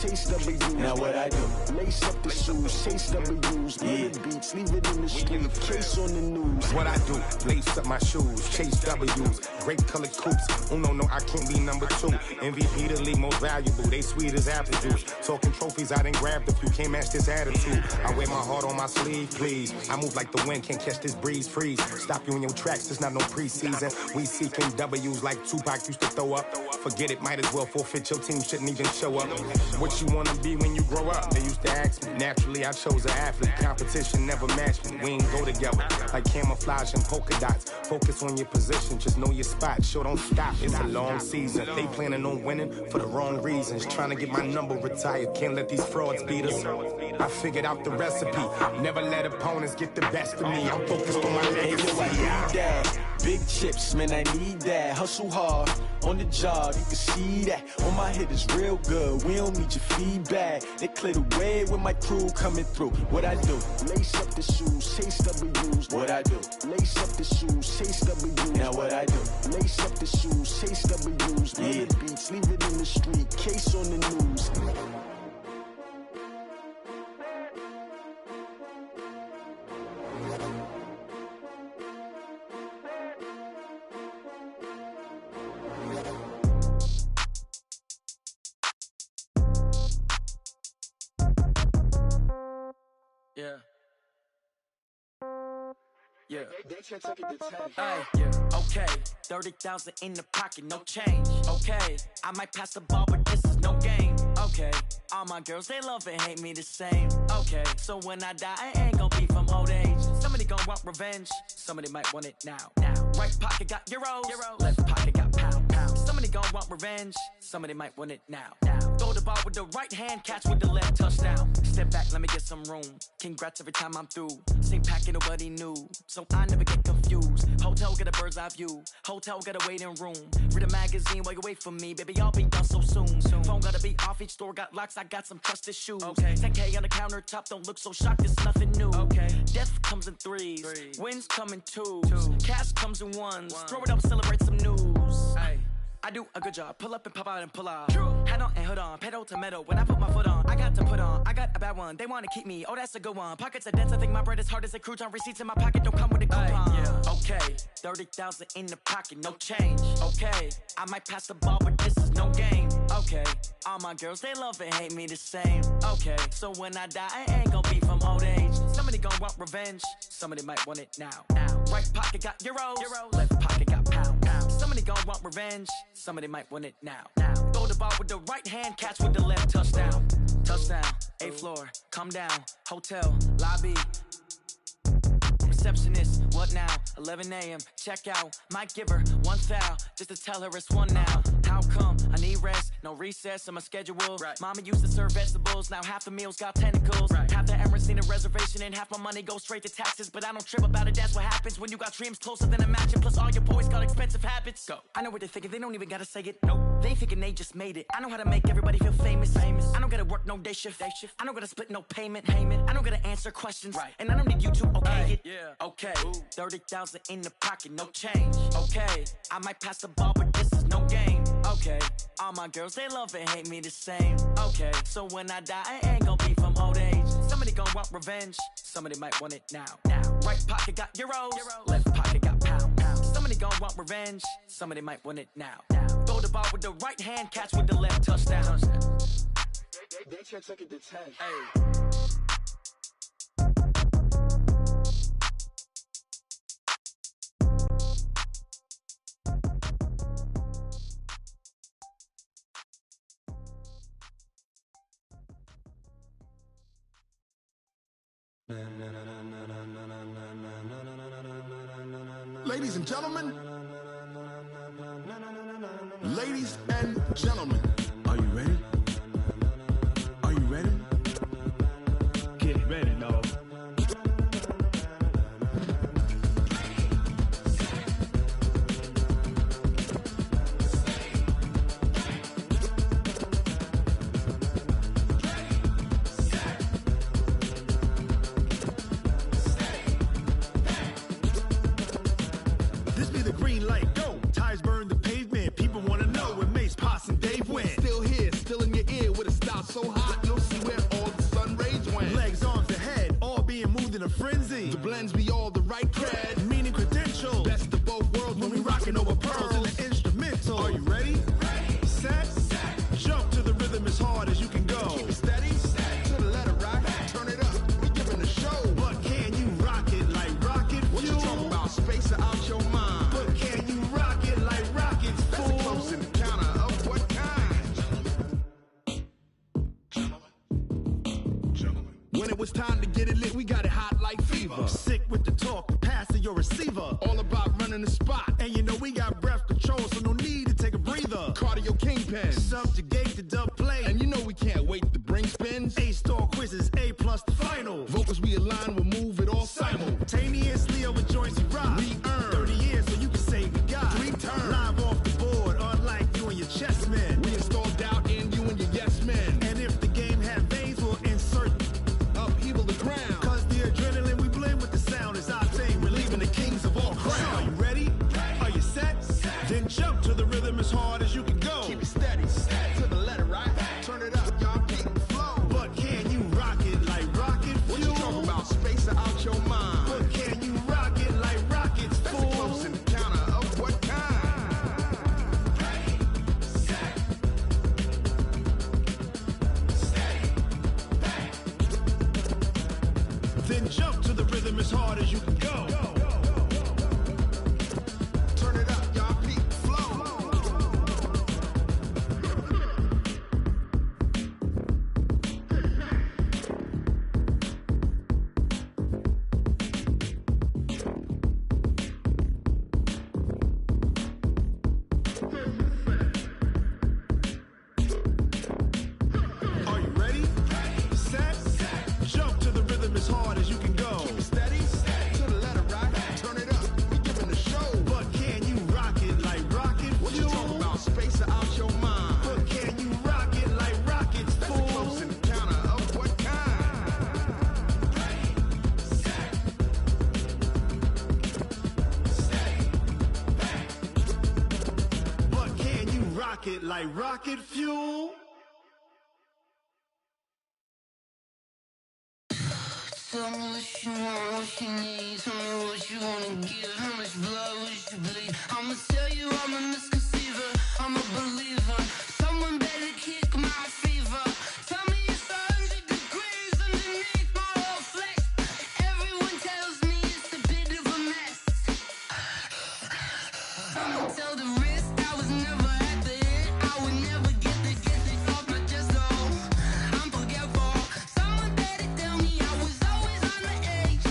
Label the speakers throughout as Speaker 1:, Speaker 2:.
Speaker 1: Chase W's. Now what I do? Lace up the shoes, chase W's. Murder beats, leave it in the street. Case on the news.
Speaker 2: What I do? Lace up my shoes, chase W's. Great colored coops. No, I can't be number 2. MVP the league most valuable. They sweet as apple juice. Talking trophies, I done grabbed a few. Can't match this attitude. I wear my heart on my sleeve, please. I move like the wind, can't catch this breeze. Freeze. Stop you in your tracks. There's not no preseason. We seeking W's like Tupac used to throw up. Forget it, might as well forfeit. Your team shouldn't even show up. What you wanna be when you grow up? They used to ask me. Naturally, I chose an athlete. Competition never matched me. We ain't go together like camouflage and polka dots. Focus on your position, just know your spot. Sure, don't stop. It's a long season. They planning on winning for the wrong reasons. Trying to get my number retired. Can't let these frauds beat us. I figured out the recipe. Never let opponents get the best of me. I'm focused on my legacy.
Speaker 1: Big chips, man, I need that. Hustle hard on the job, you can see that. On my head is real good, we don't need your feedback. They clear the way with my crew coming through. What I do? Lace up the shoes, chase W's. What I do? Lace up the shoes, chase W's. Now what I do? Lace up the shoes, chase W's. Murder beats, leave it in the street. Case on the news.
Speaker 3: Yeah. Hey, yeah. Okay, 30,000 in the pocket, no change. Okay, I might pass the ball, but this is no game. Okay, all my girls, they love and hate me the same. Okay, so when I die, I ain't gonna be from old age. Somebody gonna want revenge, somebody might want it now. Right pocket got euros, left pocket got pounds. Somebody gonna want revenge, somebody might want it now. Throw the ball with the right hand, catch with the left, touchdown. Step back, let me get some room. Congrats every time I'm through. Same packet, nobody knew, so I never get confused. Hotel get a bird's eye view. Hotel get a waiting room. Read a magazine while you wait for me, baby. I'll be done so soon. Phone gotta be off. Each store got locks. I got some trusted shoes. Okay. 10K on the countertop. Don't look so shocked. It's nothing new. Okay. Death comes in threes. Wins come in twos. Cash comes in ones. Throw it up, celebrate some news. Hey. I do a good job, pull up and pop out and pull off. Hat on and hood on, pedal to metal. When I put my foot on, I got to put on. I got a bad one, they wanna keep me. Oh, that's a good one. Pockets are dense, I think my bread is hard as a crouton. Receipts in my pocket don't come with a coupon. Yeah. Okay, 30,000 in the pocket, no change. Okay, I might pass the ball, but this is no game. Okay, all my girls, they love and hate me the same. Okay, so when I die, I ain't gonna be from old age. Somebody gonna want revenge, somebody might want it now. Right pocket got euros, left pocket got pounds. Somebody gonna want revenge, somebody might want it now. Throw the ball with the right hand, catch with the left, touchdown. Touchdown, 8th floor, come down, hotel, lobby. Receptionist, what now? 11 a.m., check out. Might give her one foul, just to tell her it's one now. How come? I need rest, no recess in my schedule. Right. Mama used to serve vegetables, now half the meals got tentacles. Right. Half the Emirates need a reservation and half my money goes straight to taxes. But I don't trip about it, that's what happens when you got dreams closer than a matching. Plus all your boys got expensive habits. Go. I know what they're thinking, they don't even gotta say it. Nope. They thinking they just made it. I know how to make everybody feel famous. I don't gotta work no day shift. I don't gotta split no payment. I don't gotta answer questions. Right. And I don't need you to okay it. Yeah. Okay, 30,000 in the pocket, no change. Okay, I might pass the ball, but this is no game. Okay, all my girls, they love and hate me the same. Okay, so when I die, I ain't gonna be from old age. Somebody gonna want revenge, somebody might want it now. Right pocket got euros, left pocket got pounds. Somebody gonna want revenge, somebody might want it now. Throw the ball with the right hand, catch with the left, touchdown.
Speaker 1: They took it to 10.
Speaker 3: Hey.
Speaker 4: Ladies and gentlemen, ladies and gentlemen, are you ready? Are you ready? Get ready, dog. This be the green light, go. Tires burn the pavement. People wanna know when Mace, Poss, and Dave win. When it was time to get it lit, we got it hot like fever. Sick with the talk, passing your receiver. All about running the spot. And you know we got breath control, so no need to take a breather. Cardio kingpin, subjugate the dub play. And you know we can't wait to bring spins. A-star quizzes, A+ the final. Vocals we align, we'll move it all simultaneously over joints we rock. We earn 30 years, so you can say we got 3 turns. Live off the board, unlike you and your chess men. We install doubt in you and your yes men. And if the game had veins, we'll insert upheaval the ground. Cause the adrenaline we blend with the sound is our thing, relieving the kings of all crowns. Are you ready? Are you set? Then jump to the rhythm as hard as you can go. Keep it steady, to the letter, right? Turn it up, y'all, keep the flow. But can you rock it like rocket fuel? What you talking about? Space out your mind. But can you rock it like rockets, fool? That's a close encounter of what kind? Ready, set, steady, bang. Then jump to the rhythm as hard as you can go. Turn it up, y'all, keep the flow. Are you ready? Set, jump to the rhythm as hard as you can go. Keep it steady, to the letter, right? Turn it up, we giving the show. But can you rock it like rocket fuel? What you talking about? Space out your mind. But can you rock it like rockets, fool? That's a close encounter of what kind? Ready, set, steady, bang. But can you rock it like rocket fuel?
Speaker 5: Tell me what you want, what you need. Tell me what you wanna give. How much blood would you bleed? I'ma tell you I'm a misconceiver. I'm a believer. Someone better kick my fever. Tell me it's 100 degrees underneath my whole flesh. Everyone tells me it's a bit of a mess. I'ma tell the wrist I was never at the hit. I would never get this off my chest though. I'm forgetful. Someone better tell me I was always on the edge.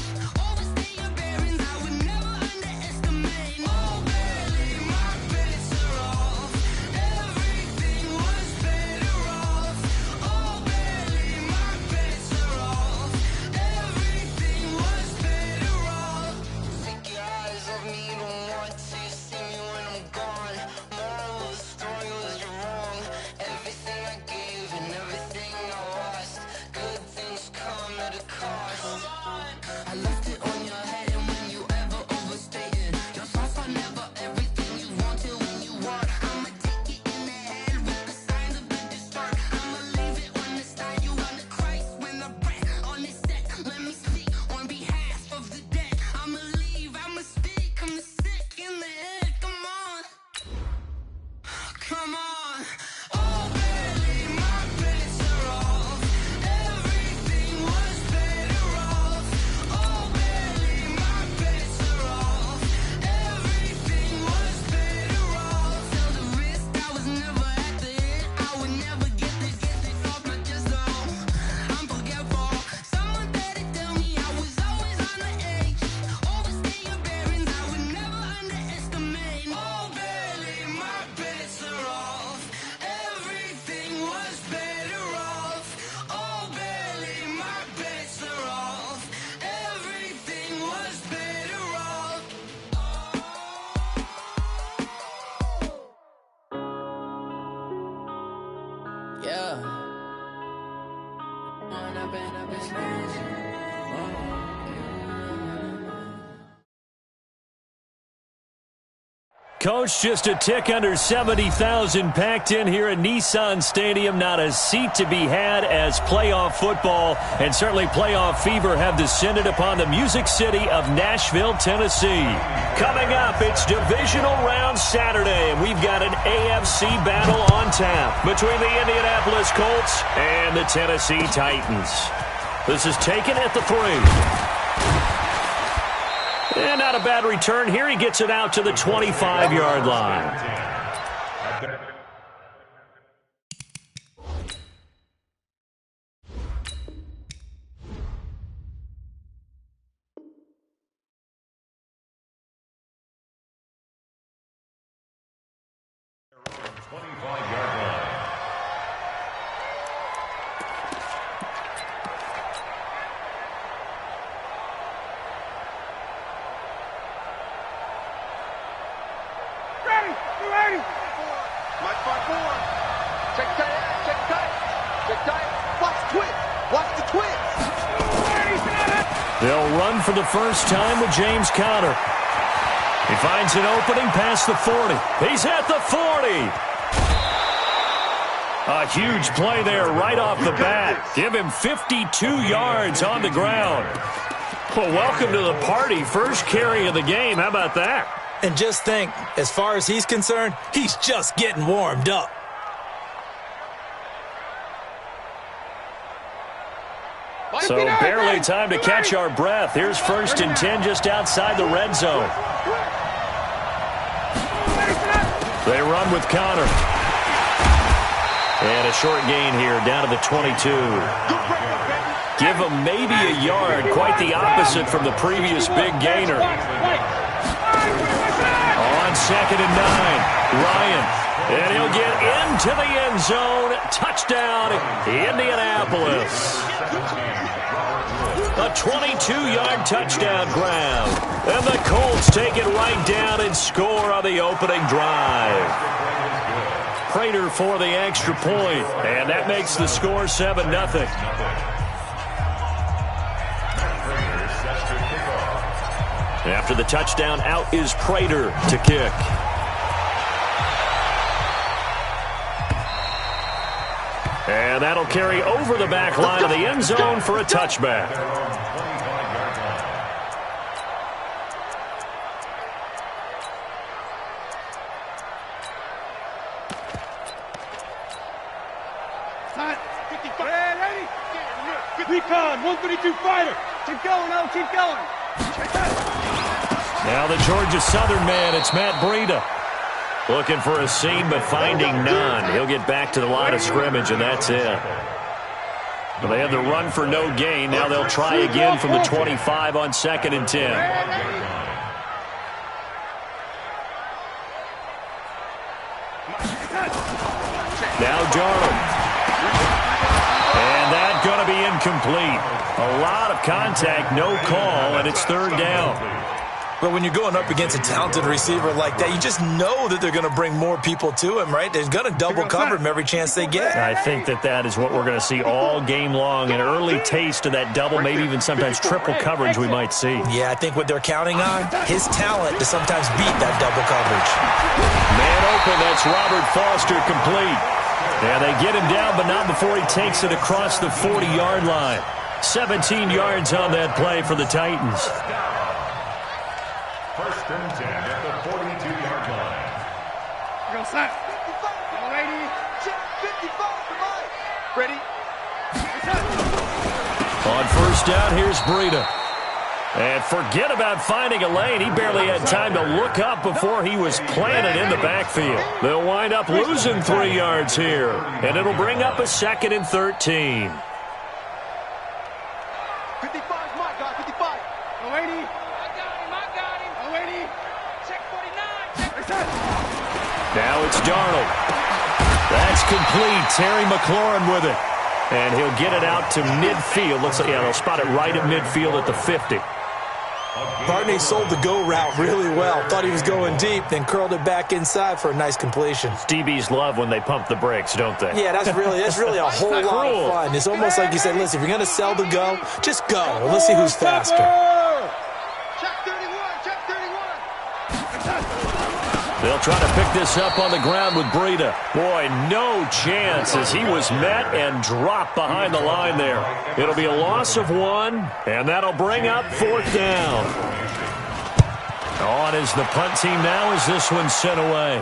Speaker 5: Overstay your bearings, I would never underestimate. Oh, barely, my bets are off. Everything was better off. Oh, barely, my bets are off. Everything was better off. Take your eyes off me, don't want to see me when I'm gone. Moral of the story was you're wrong. Everything I gave and everything I lost. Good things come at a cost. I left it on your head, and when you ever overstay it, your thoughts are never everything you wanted when you want. I'ma take it in the head with the signs of the distort. I'ma leave it on the side, you on the Christ when the breath on this set. Let me speak on behalf of the dead. I'ma leave, I'ma speak, I'm sick in the head. Come on, come on. Oh, barely, my bets are off. Everything was better off. Oh, barely, my bets are off. Everything was better off. Tell the wrist I was never at the hit. I would never get this off my chest though. I'm forgetful. Someone better tell me I was always on the edge. Overstay your bearings, I would never underestimate. Oh, barely, my bets are off. Everything was better off. Oh, barely, my bets are off. Everything was better off. Yeah.
Speaker 6: Coach, just a tick under 70,000 packed in here at Nissan Stadium. Not a seat to be had as playoff football and certainly playoff fever have descended upon the Music City of Nashville, Tennessee. Coming up, it's divisional round Saturday, and we've got an AFC battle on tap between the Indianapolis Colts and the Tennessee Titans. This is taken at the 3. And not a bad return here. He gets it out to the 25-yard line. They'll run for the first time with James Conner. He finds an opening past the 40. He's at the 40. A huge play there right off the bat. Give him 52 yards on the ground. Well, welcome to the party. First carry of the game. How about that?
Speaker 7: And just think, as far as he's concerned, he's just getting warmed up.
Speaker 6: So barely time to catch our breath. Here's 1st and 10 just outside the red zone. They run with Conner. And a short gain here down to the 22. Give him maybe a yard. Quite the opposite from the previous big gainer. On 2nd and 9, Ryan. And he'll get into the end zone. Touchdown, Indianapolis. A 22-yard touchdown grab. And the Colts take it right down and score on the opening drive. Prater for the extra point. And that makes the score 7-0. After the touchdown, out is Prater to kick. And that'll carry over the back line of the end zone for a touchback.
Speaker 8: Recon, 132 fighter. Keep going, oh, keep going.
Speaker 6: Now the Georgia Southern man, it's Matt Breida. Looking for a seam, but finding none. He'll get back to the line of scrimmage, and that's it. Well, they had the run for no gain. Now they'll try again from the 25 on 2nd and 10. Now Darnold. And that's going to be incomplete. A lot of contact, no call, and it's 3rd down.
Speaker 7: But when you're going up against a talented receiver like that, you just know that they're going to bring more people to him, right? They're going to double cover him every chance they get.
Speaker 6: I think that is what we're going to see all game long. An early taste of that double, maybe even sometimes triple coverage we might see.
Speaker 7: Yeah, I think what they're counting on, his talent to sometimes beat that double coverage.
Speaker 6: Man open, that's Robert Foster complete. Yeah, they get him down, but not before he takes it across the 40-yard line. 17 yards on that play for the Titans.
Speaker 9: 1st and 10 at the 42-yard line.
Speaker 8: Go, set. 55. Ready. Check. 55. Ready.
Speaker 6: On 1st down, here's Breida. And forget about finding a lane. He barely had time to look up before he was planted in the backfield. They'll wind up losing 3 yards here. And it'll bring up a 2nd and 13.
Speaker 8: 55 is my guy. 55. Ready.
Speaker 6: Now it's Darnold. That's complete. Terry McLaurin with it. And he'll get it out to midfield. Looks like, yeah, they'll spot it right at midfield at the 50.
Speaker 7: Barney sold the go route really well. Thought he was going deep, then curled it back inside for a nice completion.
Speaker 6: DBs love when they pump the brakes, don't they?
Speaker 7: Yeah, that's really a whole lot of fun. It's almost like you said, listen, if you're going to sell the go, just go. And let's see who's faster.
Speaker 6: They'll try to pick this up on the ground with Breida. Boy, no chance as he was met and dropped behind the line there. It'll be a loss of 1, and that'll bring up 4th down. On is the punt team now as this one's sent away.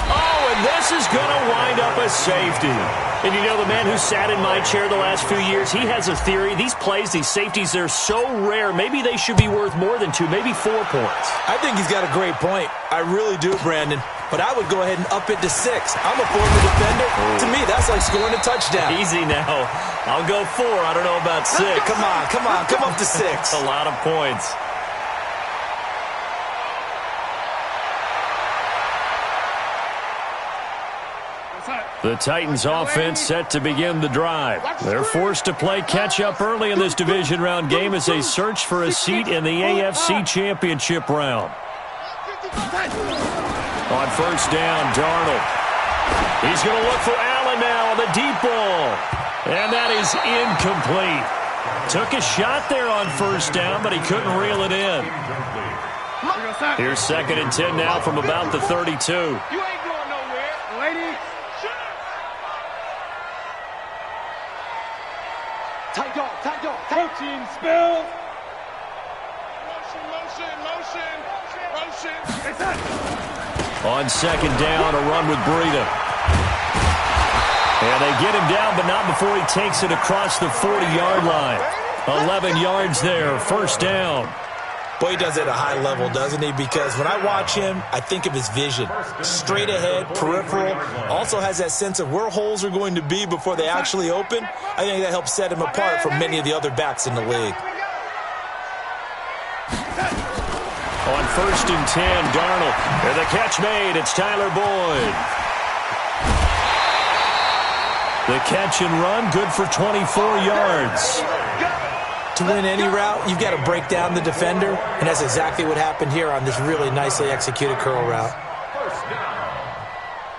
Speaker 6: Oh, and this is going to wind up a safety. And you know, the man who sat in my chair the last few years, he has a theory. These plays, these safeties, they're so rare. Maybe they should be worth more than 2, maybe 4 points.
Speaker 7: I think he's got a great point. I really do, Brandon. But I would go ahead and up it to 6. I'm a former defender. To me, that's like scoring a touchdown.
Speaker 6: Easy now. I'll go 4. I don't know about 6.
Speaker 7: Come on. Come up to 6.
Speaker 6: A lot of points. The Titans offense set to begin the drive. They're forced to play catch-up early in this division round game as they search for a seat in the AFC Championship round. On first down, Darnold. He's going to look for Allen now on the deep ball. And that is incomplete. Took a shot there on first down, but he couldn't reel it in. Here's 2nd and 10 now from about the 32.
Speaker 8: You ain't going nowhere, lady. Tight dog, tight dog. Coaching spill. Motion.
Speaker 6: On 2nd down, a run with Breida. And they get him down, but not before he takes it across the 40-yard line. 11 yards there, first down.
Speaker 7: Boy, he does it at a high level, doesn't he? Because when I watch him, I think of his vision. Straight ahead, peripheral. Also has that sense of where holes are going to be before they actually open. I think that helps set him apart from many of the other backs in the league.
Speaker 6: On 1st and 10, Darnold. And the catch made. It's Tyler Boyd. The catch and run, good for 24 yards.
Speaker 7: To win any route, you've got to break down the defender, and that's exactly what happened here on this really nicely executed curl route.
Speaker 9: First down.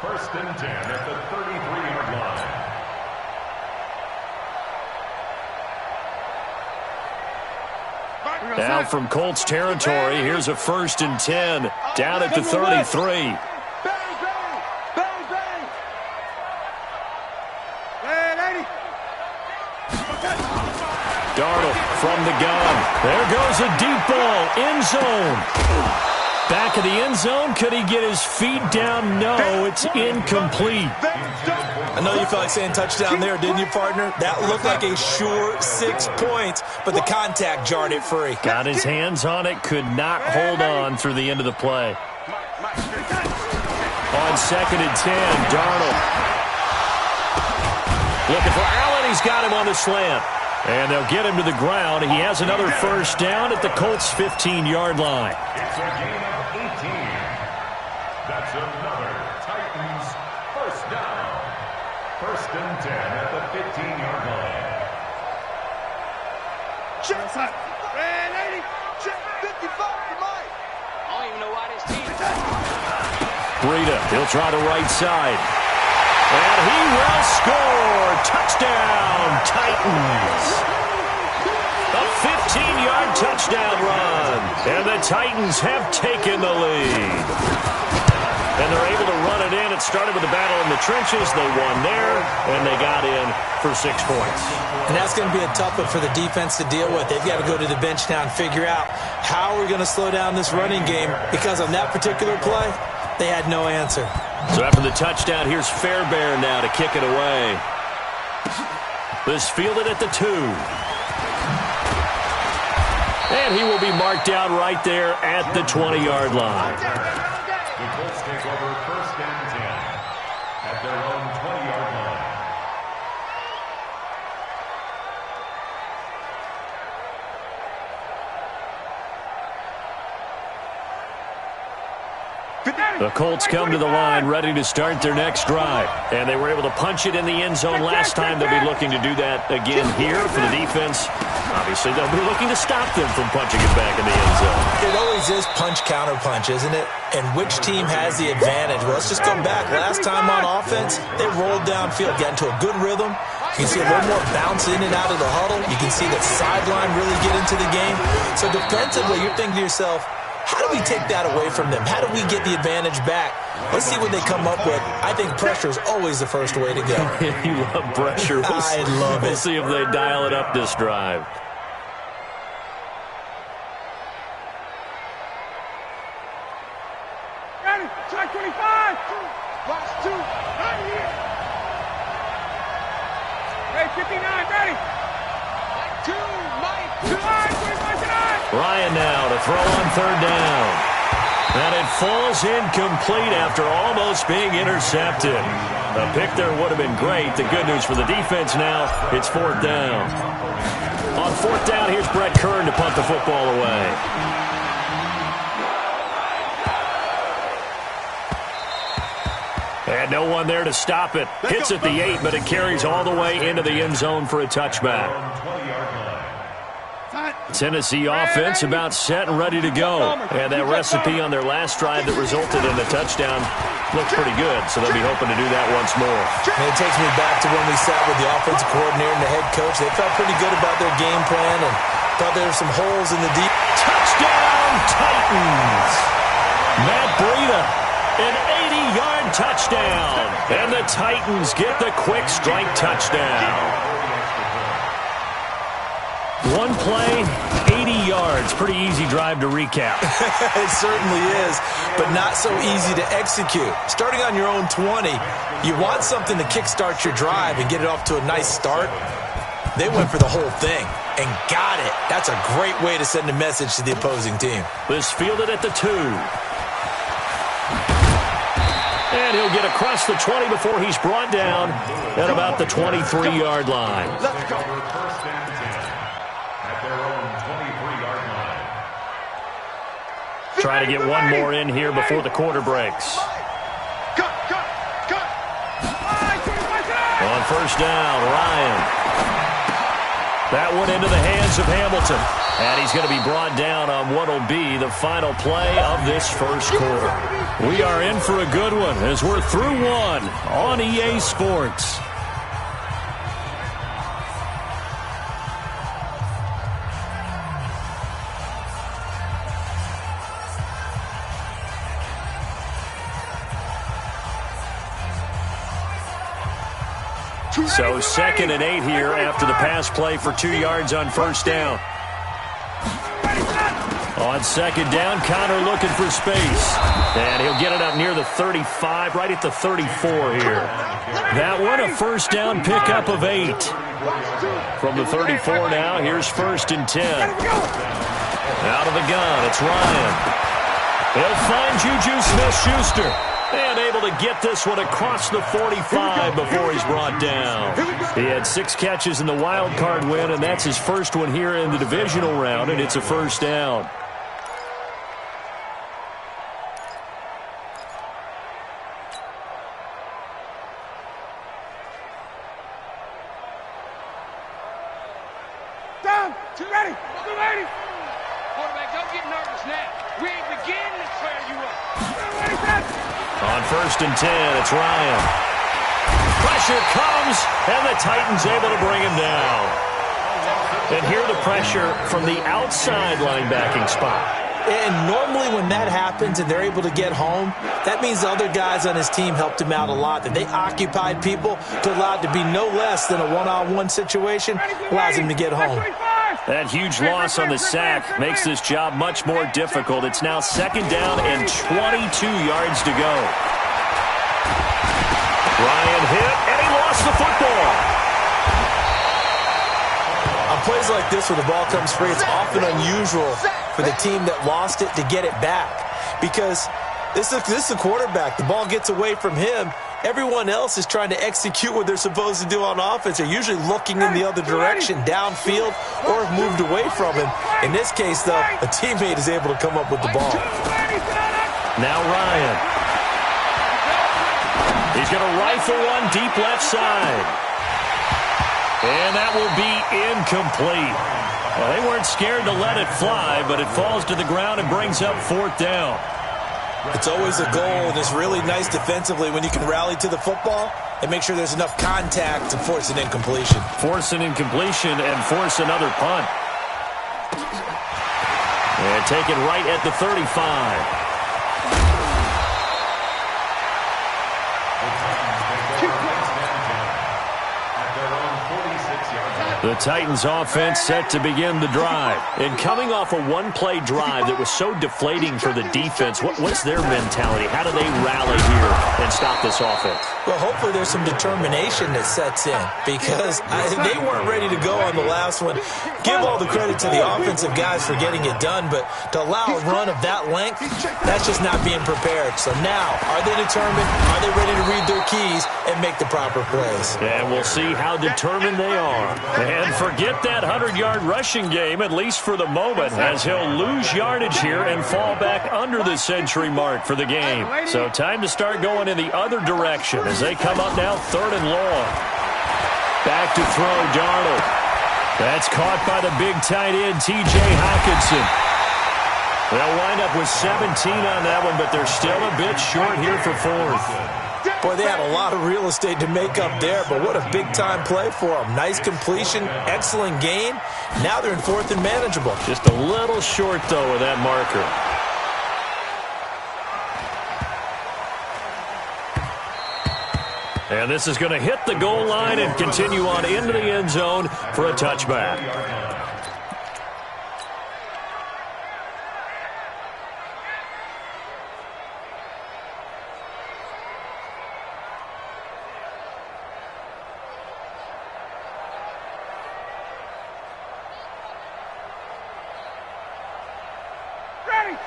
Speaker 9: 1st and 10 at the 33-yard line.
Speaker 6: Now from Colts territory, here's a 1st and 10 down at the 33. Darnold from the gun. There goes a deep ball, end zone. Back of the end zone. Could he get his feet down? No, it's incomplete.
Speaker 7: I know you felt like saying touchdown there, didn't you, partner? That looked like a sure 6 points, but the contact jarred it free.
Speaker 6: Got his hands on it, could not hold on through the end of the play. On 2nd and 10, Darnold. Looking for Allen. He's got him on the slant. And they'll get him to the ground. He has another first down at the Colts' 15-yard line.
Speaker 9: It's a gain of 18. That's another Titans first down. 1st and 10 at the 15-yard line.
Speaker 8: Check. Red lady. Check 55 for Mike. I don't even know why this team.
Speaker 6: Breida, he'll try the right side. And he will score. Touchdown, Titans. A 15-yard touchdown run. And the Titans have taken the lead. And they're able to run it in. It started with a battle in the trenches. They won there, and they got in for 6 points.
Speaker 7: And that's going to be a tough one for the defense to deal with. They've got to go to the bench now and figure out how we're going to slow down this running game, because on that particular play, they had no answer.
Speaker 6: So after the touchdown, here's Fairbairn now to kick it away. This fielded at the 2. And he will be marked down right there at the 20-yard line.
Speaker 9: The Colts take over 1st and 10 at their own 20-yard line.
Speaker 6: The Colts come to the line ready to start their next drive. And they were able to punch it in the end zone last time. They'll be looking to do that again here for the defense. Obviously, they'll be looking to stop them from punching it back in the end zone.
Speaker 7: It always is punch-counter-punch, isn't it? And which team has the advantage? Well, let's just go back. Last time on offense, they rolled downfield, got into a good rhythm. You can see a little more bounce in and out of the huddle. You can see the sideline really get into the game. So defensively, you're thinking to yourself, how do we take that away from them? How do we get the advantage back? Let's see what they come up with. I think pressure is always the first way to go.
Speaker 6: You love pressure.
Speaker 7: I love it.
Speaker 6: We'll see if they dial it up this drive.
Speaker 8: Ready. Check 25. Box 2. Right here. Hey, 59. Ready. Mike 2. Mike 2.
Speaker 6: Ryan now to throw on 3rd down. And it falls incomplete after almost being intercepted. A pick there would have been great. The good news for the defense now, it's 4th down. On 4th down, here's Brett Kern to punt the football away. And no one there to stop it. Hits at the 8, but it carries all the way into the end zone for a touchback. Tennessee offense about set and ready to go. And that recipe on their last drive that resulted in a touchdown looks pretty good, so they'll be hoping to do that once more.
Speaker 7: And it takes me back to when we sat with the offensive coordinator and the head coach. They felt pretty good about their game plan and thought there were some holes in the deep.
Speaker 6: Touchdown, Titans! Matt Breida, an 80-yard touchdown. And the Titans get the quick strike touchdown. One play, 80 yards. Pretty easy drive to recap.
Speaker 7: It certainly is, but not so easy to execute. Starting on your own 20, you want something to kickstart your drive and get it off to a nice start. They went for the whole thing and got it. That's a great way to send a message to the opposing team.
Speaker 6: This fielded at the 2. And he'll get across the 20 before he's brought down at about the 23-yard line.
Speaker 9: Let's go. First and 10 at their own 23-yard line.
Speaker 6: Try to get one more in here before the quarter breaks. On first down, Ryan. That one into the hands of Hamilton. And he's going to be brought down on what will be the final play of this first quarter. We are in for a good one as we're through one on EA Sports. So 2nd and 8 here after the pass play for 2 yards on first down. On 2nd down, Connor looking for space. And he'll get it up near the 35, right at the 34 here. That one, a first down pickup of 8. From the 34 now, here's 1st and 10. Out of the gun, it's Ryan. He'll find Juju Smith-Schuster. And able to get this one across the 45 before he's brought down. He had 6 catches in the wild card win, and that's his first one here in the divisional round, and it's a first down.
Speaker 8: Down, you ready? You ready? Quarterback, don't get nervous now. We ain't beginning to tear you up. Ready, set.
Speaker 6: On 1st and 10, it's Ryan. Pressure comes, and the Titans able to bring him down. And here the pressure from the outside linebacking spot.
Speaker 7: And normally when that happens and they're able to get home, that means the other guys on his team helped him out a lot. That they occupied people to allow it to be no less than a one-on-one situation, allows him to get home.
Speaker 6: That huge loss on the sack makes this job much more difficult. It's now 2nd down and 22 yards to go. Ryan hit, and he lost the football.
Speaker 7: On plays like this where the ball comes free, it's often unusual for the team that lost it to get it back. Because this is the quarterback. The ball gets away from him. Everyone else is trying to execute what they're supposed to do on offense. They're usually looking in the other direction, downfield, or have moved away from him. In this case, though, a teammate is able to come up with the ball.
Speaker 6: Now Ryan. He's going to rifle one deep left side. And that will be incomplete. Well, they weren't scared to let it fly, but it falls to the ground and brings up 4th down.
Speaker 7: It's always a goal, and it's really nice defensively when you can rally to the football and make sure there's enough contact to force an incompletion.
Speaker 6: Force an incompletion and force another punt. And taken right at the 35. The Titans offense set to begin the drive. And coming off a one-play drive that was so deflating for the defense, what's their mentality? How do they rally here and stop this offense?
Speaker 7: Well, hopefully there's some determination that sets in because they weren't ready to go on the last one. Give all the credit to the offensive guys for getting it done, but to allow a run of that length, that's just not being prepared. So now, are they determined? Are they ready to read their keys and make the proper plays?
Speaker 6: And we'll see how determined they are. And forget that 100-yard rushing game, at least for the moment, as he'll lose yardage here and fall back under the century mark for the game. So time to start going in the other direction as they come up now 3rd and long. Back to throw, Darnold. That's caught by the big tight end, T.J. Hockenson. They'll wind up with 17 on that one, but they're still a bit short here for 4th.
Speaker 7: Boy, they had a lot of real estate to make up there, but what a big-time play for them. Nice completion, excellent gain. Now they're in 4th and manageable.
Speaker 6: Just a little short, though, of that marker. And this is going to hit the goal line and continue on into the end zone for a touchback.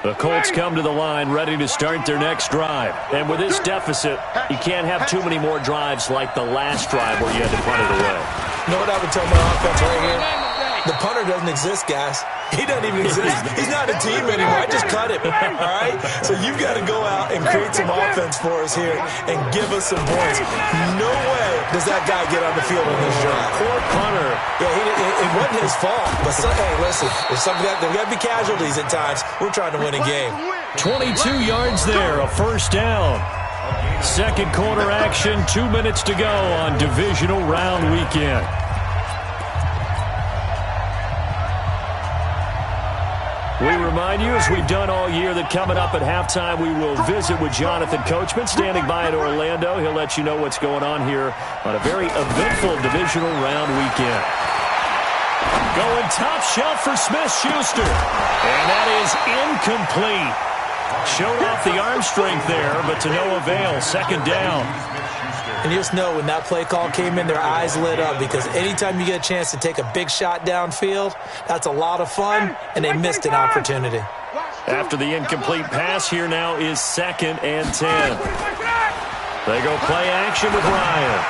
Speaker 6: The Colts come to the line ready to start their next drive. And with this deficit, you can't have too many more drives like the last drive where you had to punt it away.
Speaker 7: You know what I would tell my offense right here? The punter doesn't exist, guys. He doesn't even exist. He's not a team anymore. I just cut him, all right? So you've got to go out and create some offense for us here and give us some points. No way does that guy get on the field in this drive.
Speaker 6: Poor punter.
Speaker 7: Yeah, it wasn't his fault. But, hey, listen, there's got to be casualties at times. We're trying to win a game.
Speaker 6: 22 yards there, a first down. Second quarter action, 2 minutes to go on divisional round weekend. We remind you, as we've done all year, that coming up at halftime, we will visit with Jonathan Coachman, standing by in Orlando. He'll let you know what's going on here on a very eventful divisional round weekend. Going top shelf for Smith-Schuster. And that is incomplete. Showed off the arm strength there, but to no avail. Second down.
Speaker 7: And you just know when that play call came in, their eyes lit up, because anytime you get a chance to take a big shot downfield, that's a lot of fun, and they missed an opportunity.
Speaker 6: After the incomplete pass, here now is 2nd and 10. They go play action with Ryan.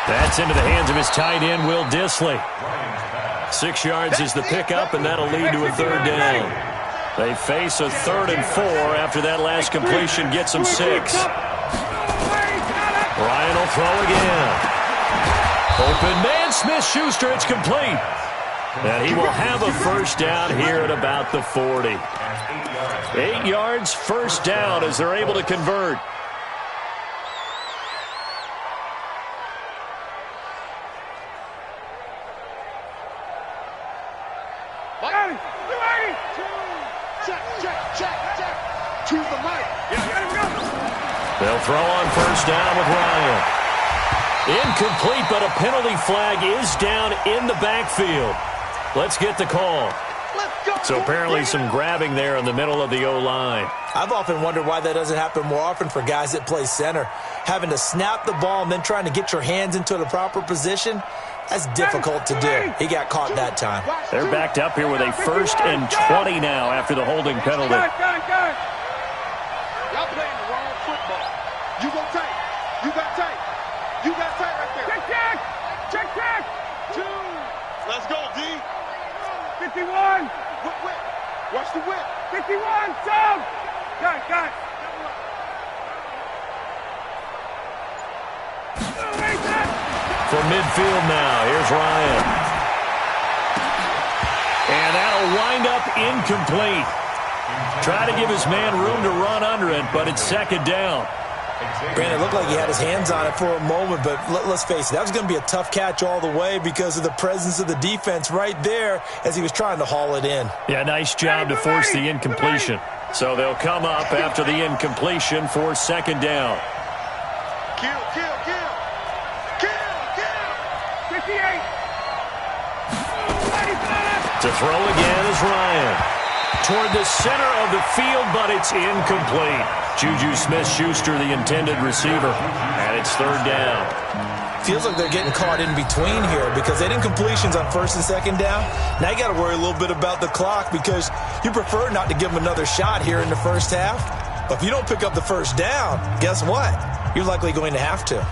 Speaker 6: That's into the hands of his tight end, Will Dissly. 6 yards is the pickup, and that'll lead to a 3rd down. They face a 3rd and 4 after that last completion gets them 6. Ryan will throw again. Open man, Smith-Schuster, it's complete. And he will have a first down here at about the 40. 8 yards, first down as they're able to convert. They'll throw on first down with Ryan. Incomplete, but a penalty flag is down in the backfield. Let's get the call. So apparently some grabbing there in the middle of the O-line.
Speaker 7: I've often wondered why that doesn't happen more often for guys that play center. Having to snap the ball and then trying to get your hands into the proper position, that's difficult to do. He got caught that time.
Speaker 6: They're backed up here with a 1st and 20 now after the holding penalty.
Speaker 8: Y'all playing the wrong football. You go tight. You got tight. You got tight right there. Check, check. Check, check. 2. Let's go, D. 51. Whip. Watch the whip. 51. Sub. Got.
Speaker 6: From midfield now, here's Ryan. And that'll wind up incomplete. Try to give his man room to run under it, but it's 2nd down.
Speaker 7: Brandon, it looked like he had his hands on it for a moment, but let's face it, that was going to be a tough catch all the way because of the presence of the defense right there as he was trying to haul it in.
Speaker 6: Yeah, nice job to force the incompletion. So they'll come up after the incompletion for 2nd down.
Speaker 8: Kill. 58.
Speaker 6: To throw again is Ryan. Toward the center of the field, but it's incomplete. Juju Smith-Schuster, the intended receiver, and it's 3rd down.
Speaker 7: Feels like they're getting caught in between here because they didn't completions on 1st and 2nd down. Now you got to worry a little bit about the clock because you prefer not to give them another shot here in the first half. But if you don't pick up the first down, guess what? You're likely going to have to.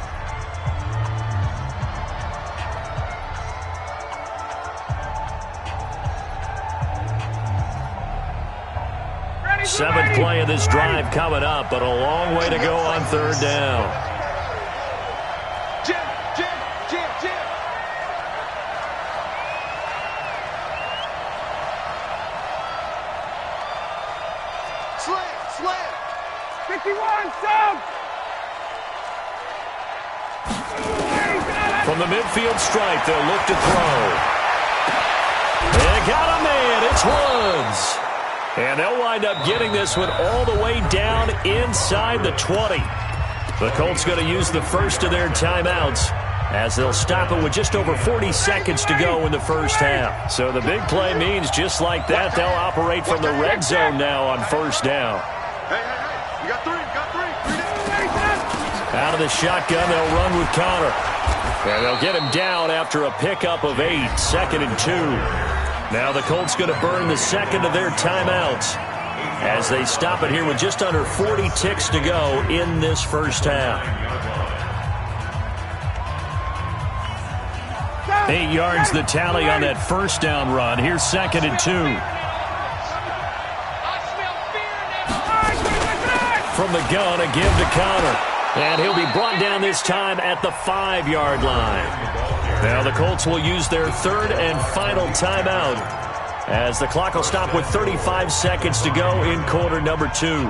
Speaker 6: Seventh play of this drive coming up, but a long way to go on third down.
Speaker 8: Jim. Slam. 51, sub.
Speaker 6: From the midfield stripe, they'll look to throw. They got a man. It's Woods. And they'll wind up getting this one all the way down inside the 20. The Colts going to use the first of their timeouts as they'll stop it with just over 40 seconds to go in the first half. So the big play means just like that, they'll operate from the red zone now on first down.
Speaker 8: Hey. You got three.
Speaker 6: Out of the shotgun, they'll run with Connor. And they'll get him down after a pickup of 8, 2nd and 2. Now the Colts going to burn the second of their timeouts as they stop it here with just under 40 ticks to go in this first half. 8 yards the tally on that first down run. Here's 2nd and 2. From the gun, a give to Connor. And he'll be brought down this time at the 5-yard line. Now the Colts will use their third and final timeout as the clock will stop with 35 seconds to go in quarter number 2.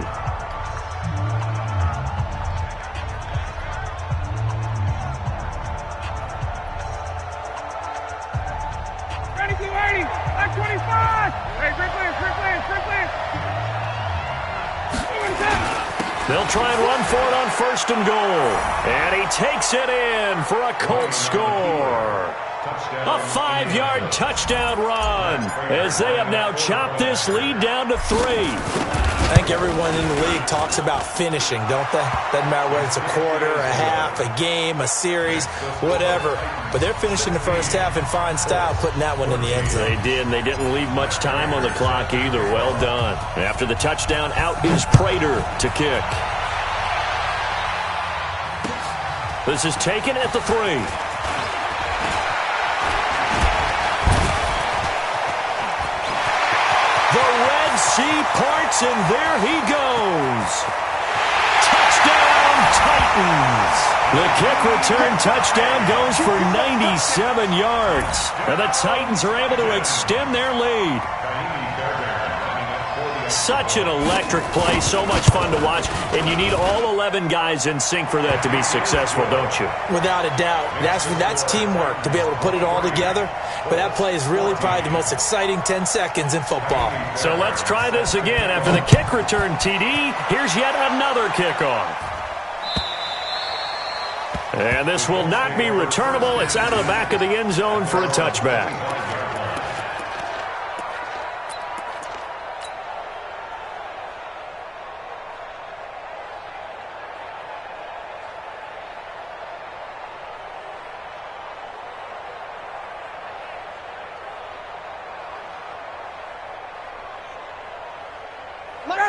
Speaker 8: Back 25. Hey, great play.
Speaker 6: They'll try and run for it on 1st and goal. And he takes it in for a Colts score. A 5-yard touchdown run as they have now chopped this lead down to 3.
Speaker 7: I think everyone in the league talks about finishing, don't they? Doesn't matter whether it's a quarter, a half, a game, a series, whatever. But they're finishing the first half in fine style, putting that one in the end zone.
Speaker 6: They did, and they didn't leave much time on the clock either. Well done. After the touchdown, out is Prater to kick. This is taken at the 3. The Red Sea parts, and there he goes. Touchdown, Titans. The kick return touchdown goes for 97 yards. And the Titans are able to extend their lead. Such an electric play, so much fun to watch, and you need all 11 guys in sync for that to be successful, don't you?
Speaker 7: Without a doubt. That's teamwork, to be able to put it all together. But that play is really probably the most exciting 10 seconds in football.
Speaker 6: So let's try this again. After the kick return TD, here's yet another kickoff. And this will not be returnable. It's out of the back of the end zone for a touchback.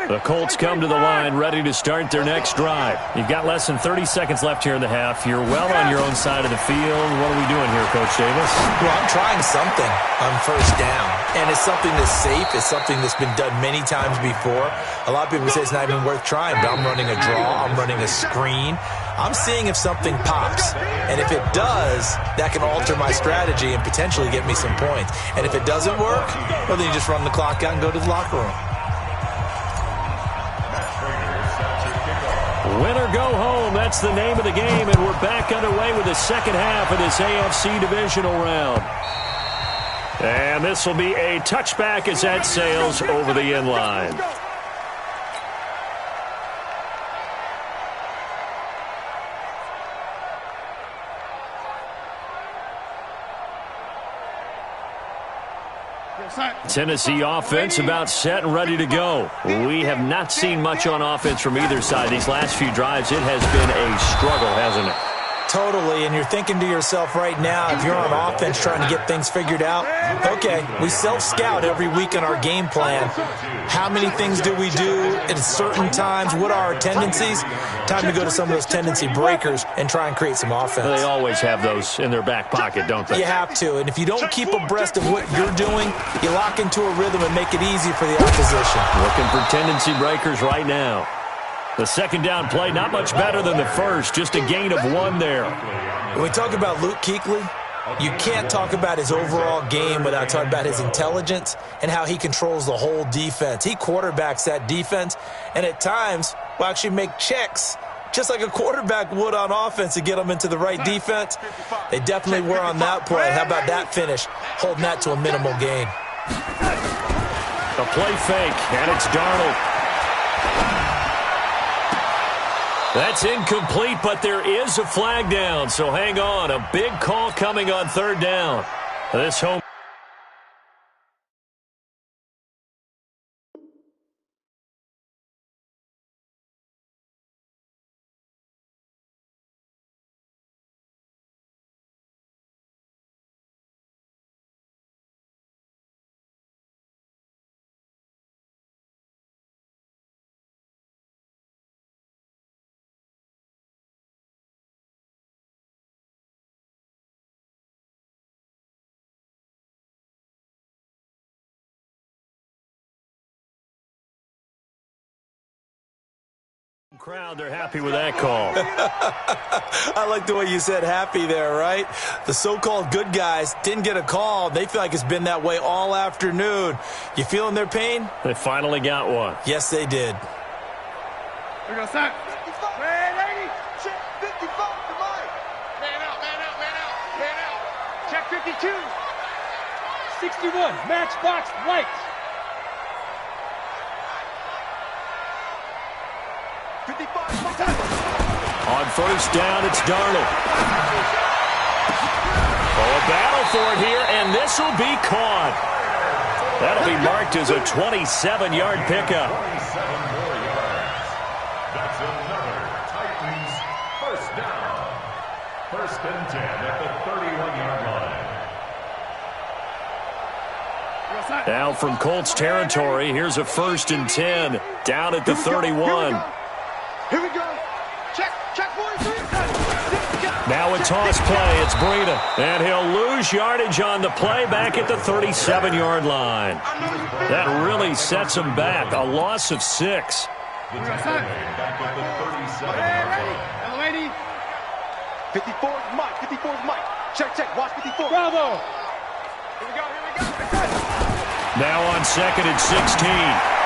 Speaker 6: The Colts come to the line ready to start their next drive. You've got less than 30 seconds left here in the half. You're well on your own side of the field. What are we doing here, Coach Davis?
Speaker 7: Well, I'm trying something on first down. And it's something that's safe. It's something that's been done many times before. A lot of people say it's not even worth trying, but I'm running a draw. I'm running a screen. I'm seeing if something pops. And if it does, that can alter my strategy and potentially get me some points. And if it doesn't work, well, then you just run the clock out and go to the locker room.
Speaker 6: Win or go home, that's the name of the game, and we're back underway with the second half of this AFC divisional round. And this will be a touchback as that sails over the end line. Tennessee offense about set and ready to go. We have not seen much on offense from either side. These last few drives, it has been a struggle, hasn't it?
Speaker 7: Totally, and you're thinking to yourself right now, if you're on offense trying to get things figured out, okay, we self-scout every week in our game plan. How many things do we do at certain times? What are our tendencies? Time to go to some of those tendency breakers and try and create some offense.
Speaker 6: They always have those in their back pocket, don't they?
Speaker 7: You have to, and if you don't keep abreast of what you're doing, you lock into a rhythm and make it easy for the opposition.
Speaker 6: Looking for tendency breakers right now. The second down play, not much better than the first, just a gain of 1 there.
Speaker 7: When we talk about Luke Kuechly, you can't talk about his overall game without talking about his intelligence and how he controls the whole defense. He quarterbacks that defense, and at times will actually make checks just like a quarterback would on offense to get them into the right defense. They definitely were on that play. How about that finish, holding that to a minimal gain.
Speaker 6: A play fake, and it's Darnold. That's incomplete, but there is a flag down, so hang on. A big call coming on third down. This home. Crowd, they're happy with that call.
Speaker 7: I like the way you said happy there, right? The so-called good guys didn't get a call. They feel like it's been that way all afternoon. You feeling their pain?
Speaker 6: They finally got one.
Speaker 7: Yes, they did.
Speaker 8: We go, set. 180. Check 55. Come on. Man out, man out, man out, man out. Check 52. 61. Matchbox white. 55.
Speaker 6: On first down, it's Darnold. Oh, a battle for it here, and this will be caught. That'll be marked as a 27-yard pickup.
Speaker 9: 27 more yards. That's another Titans first down. First and 10 at the 31-yard line.
Speaker 6: Now from Colts territory, here's a first and 10 down at the 31.
Speaker 8: Here we go. Check 43.
Speaker 6: Now a toss play. It's Breida. And he'll lose yardage on the play back at the 37-yard line. That really sets him back. A loss of 6.
Speaker 9: The tackle back at the 37-yard line.
Speaker 8: 54 is Mike. 54 is Mike. Check. Watch 54.
Speaker 3: Bravo.
Speaker 8: Here we go.
Speaker 6: Now on second and 16.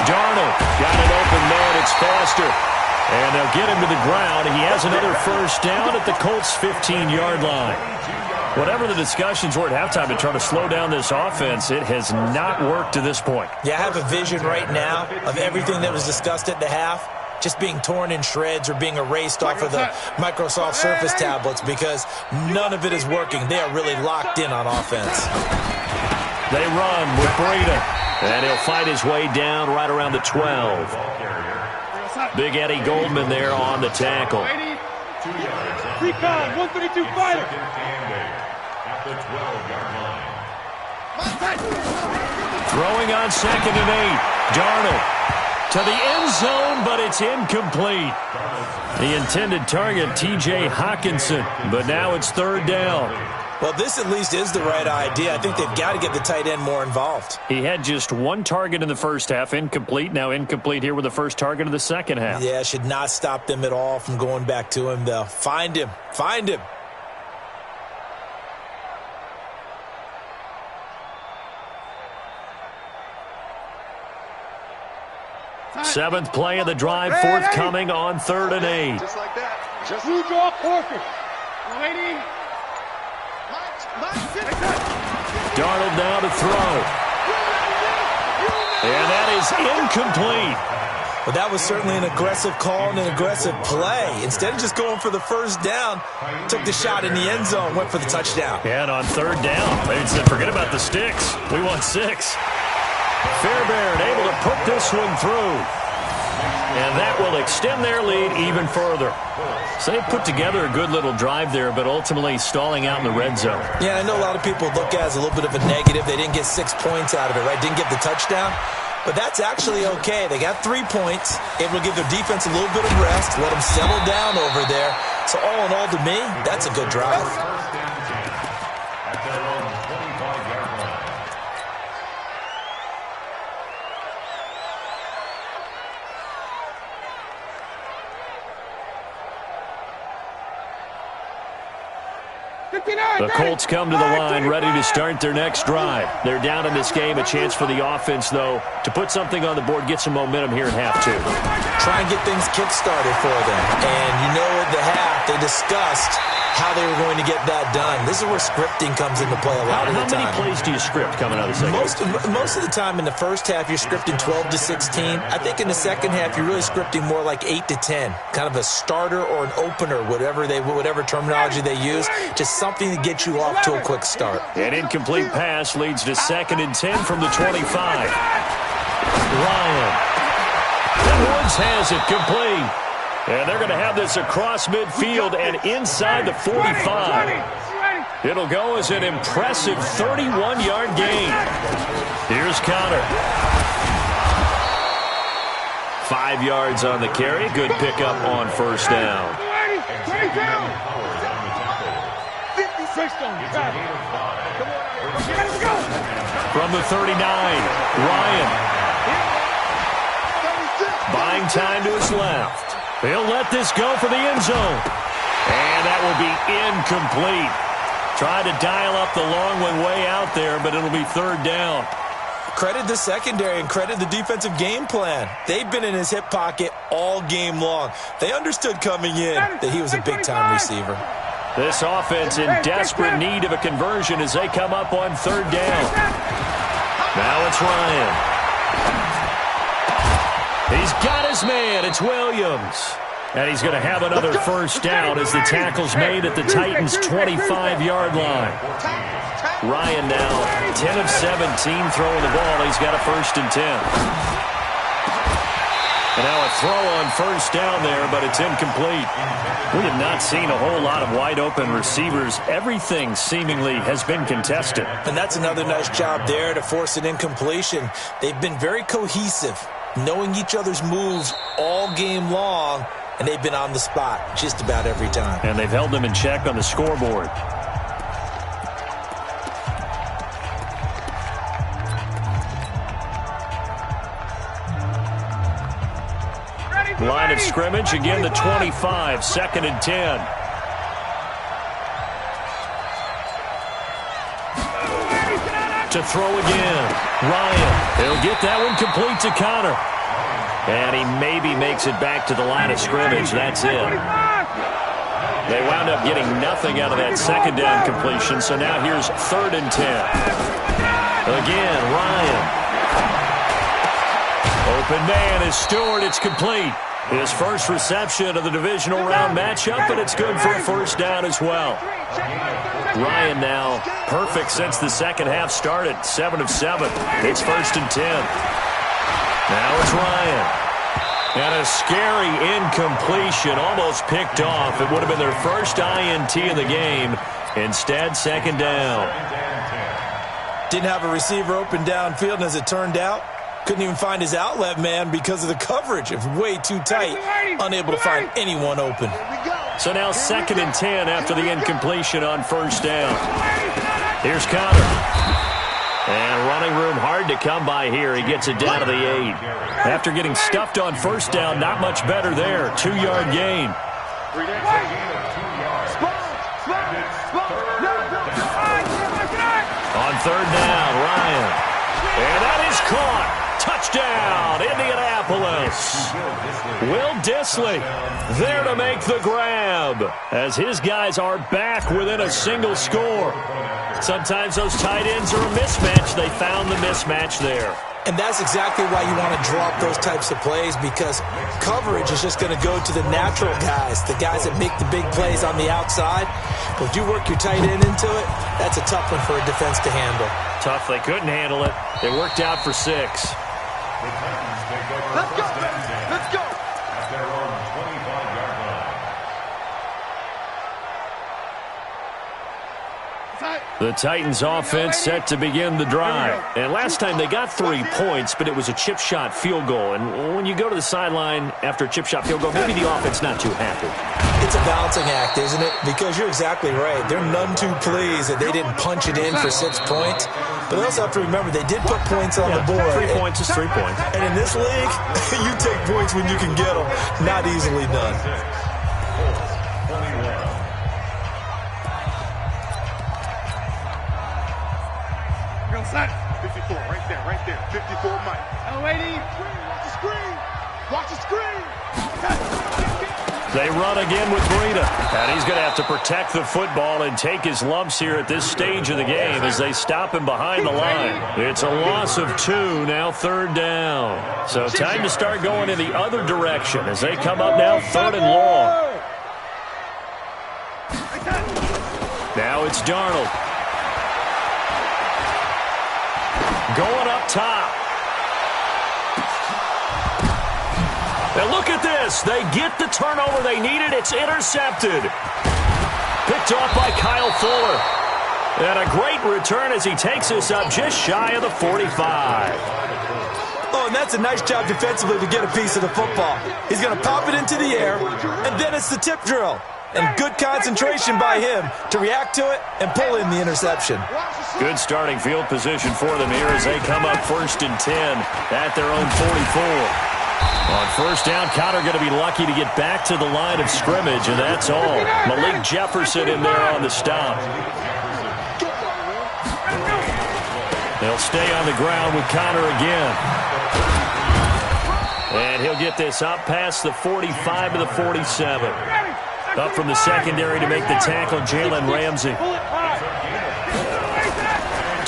Speaker 6: Darnold got it open there, and it's faster. And they'll get him to the ground. He has another first down at the Colts' 15-yard line. Whatever the discussions were at halftime to try to slow down this offense, it has not worked to this point.
Speaker 7: Yeah, I have a vision right now of everything that was discussed at the half just being torn in shreds or being erased off of the Microsoft Surface tablets because none of it is working. They are really locked in on offense.
Speaker 6: They run with Breida, and he'll fight his way down right around the 12. Big Eddie Goldman there on the tackle.
Speaker 9: 2 yards.
Speaker 3: Recon, 132 fighter.
Speaker 9: Second and 8 at the 12-yard line.
Speaker 6: Throwing on second and 8. Darnold to the end zone, but it's incomplete. The intended target, T.J. Hawkinson, but now it's third down.
Speaker 7: Well, this at least is the right idea. I think they've got to get the tight end more involved.
Speaker 6: He had just one target in the first half, incomplete. Now incomplete here with the first target of the second half.
Speaker 7: Yeah, should not stop them at all from going back to him, though. Find him. Find him.
Speaker 6: Seventh play of the drive forthcoming on 3rd and 8.
Speaker 8: Just like that. Just
Speaker 3: Blue draw Corker. Lady.
Speaker 6: Darnold now to throw. And that is incomplete.
Speaker 7: Well, that was certainly an aggressive call and an aggressive play. Instead of just going for the first down, took the shot in the end zone, went for the touchdown.
Speaker 6: And on third down, they said, forget about the sticks. We want 6. Fairbairn able to put this one through. And that will extend their lead even further. So they put together a good little drive there, but ultimately stalling out in the red zone.
Speaker 7: Yeah, I know a lot of people look at it as a little bit of a negative. They didn't get 6 points out of it, right? Didn't get the touchdown. But that's actually okay. They got 3 points. Able to give their defense a little bit of rest, let them settle down over there. So all in all, to me, that's a good drive.
Speaker 9: At their own 25-yard line.
Speaker 6: The Colts come to the line ready to start their next drive. They're down in this game. A chance for the offense, though, to put something on the board, get some momentum here in half two.
Speaker 7: Try and get things kick-started for them. And you know at the half, they discussed how they were going to get that done. This is where scripting comes into play a lot of the time.
Speaker 6: How many plays do you script coming out of the second?
Speaker 7: Most of the time in the first half, you're scripting 12 to 16. I think in the second half, you're really scripting more like 8 to 10. Kind of a starter or an opener, whatever terminology they use. Just something to get you off to a quick start.
Speaker 6: An incomplete pass leads to 2nd and 10 from the 25. Ryan. And Woods has it complete. And they're going to have this across midfield and inside the 45. It'll go as an impressive 31-yard gain. Here's Connor. 5 yards on the carry. Good pickup on first down. From the 39, Ryan. Buying time to his left. He'll let this go for the end zone. And that will be incomplete. Trying to dial up the long one way out there, but it'll be 3rd down.
Speaker 7: Credit the secondary and credit the defensive game plan. They've been in his hip pocket all game long. They understood coming in that he was a big-time receiver.
Speaker 6: This offense in desperate need of a conversion as they come up on 3rd down. Now it's Ryan. He's got his man. It's Williams. And he's going to have another first down as the tackle's made at the Titans' 25-yard line. Ryan now 10 of 17 throwing the ball. He's got a 1st and 10. And now a throw on first down there, but it's incomplete. We have not seen a whole lot of wide-open receivers. Everything seemingly has been contested.
Speaker 7: And that's another nice job there to force an incompletion. They've been very cohesive, knowing each other's moves all game long, and they've been on the spot just about every time.
Speaker 6: And they've held them in check on the scoreboard. Line of scrimmage, again the 25, 2nd and 10. To throw again, Ryan. He'll get that one complete to Connor. And he maybe makes it back to the line of scrimmage. That's it. They wound up getting nothing out of that 2nd down completion, so now here's 3rd and 10. Again, Ryan. Open man is Stewart. It's complete. His first reception of the divisional round matchup, and it's good for a first down as well. Ryan now perfect since the second half started. 7 of 7. It's 1st and 10. Now it's Ryan. And a scary incompletion, almost picked off. It would have been their first INT in the game. Instead, 2nd down.
Speaker 7: Didn't have a receiver open downfield, and as it turned out, couldn't even find his outlet man because of the coverage. It was way too tight. Unable to find anyone open.
Speaker 6: So now 2nd and 10 after the incompletion on first down. Here's Connor. And running room hard to come by here. He gets it down to the 8. After getting stuffed on first down, not much better there. 2-yard gain. On 3rd down, Ryan. And that is caught. Touchdown, Indianapolis. Will Dissly there to make the grab as his guys are back within a single score. Sometimes those tight ends are a mismatch. They found the mismatch there.
Speaker 7: And that's exactly why you want to drop those types of plays, because coverage is just going to go to the natural guys, the guys that make the big plays on the outside. But if you work your tight end into it, that's a tough one for a defense to handle.
Speaker 6: Tough. They couldn't handle it. It worked out for 6.
Speaker 8: Let's go. Let's go.
Speaker 6: The Titans offense set to begin the drive. And last time they got 3 points, but it was a chip shot field goal. And when you go to the sideline after a chip shot field goal, maybe the offense not too happy.
Speaker 7: It's a balancing act, isn't it? Because you're exactly right. They're none too pleased that they didn't punch it in for 6 points. But they also have to remember they did put points on the board.
Speaker 6: 3 points is 3 points.
Speaker 7: And in this league, you take points when you can get them. Not easily done.
Speaker 8: Real set. 54, right there. 54, Mike. L80. Watch the screen. Watch the screen.
Speaker 6: They run again with Breida. And he's going to have to protect the football and take his lumps here at this stage of the game as they stop him behind the line. It's a loss of 2, now 3rd down. So time to start going in the other direction as they come up now 3rd and long. Now it's Darnold. Going up top. And look at this. They get the turnover they needed. It's intercepted. Picked off by Kyle Fuller. And a great return as he takes us up just shy of the 45.
Speaker 7: Oh, and that's a nice job defensively to get a piece of the football. He's going to pop it into the air, and then it's the tip drill. And good concentration by him to react to it and pull in the interception.
Speaker 6: Good starting field position for them here as they come up 1st and 10 at their own 44. On 1st down, Connor going to be lucky to get back to the line of scrimmage, and that's all. Malik Jefferson in there on the stop. They'll stay on the ground with Connor again. And he'll get this up past the 45 to the 47. Up from the secondary to make the tackle, Jalen Ramsey.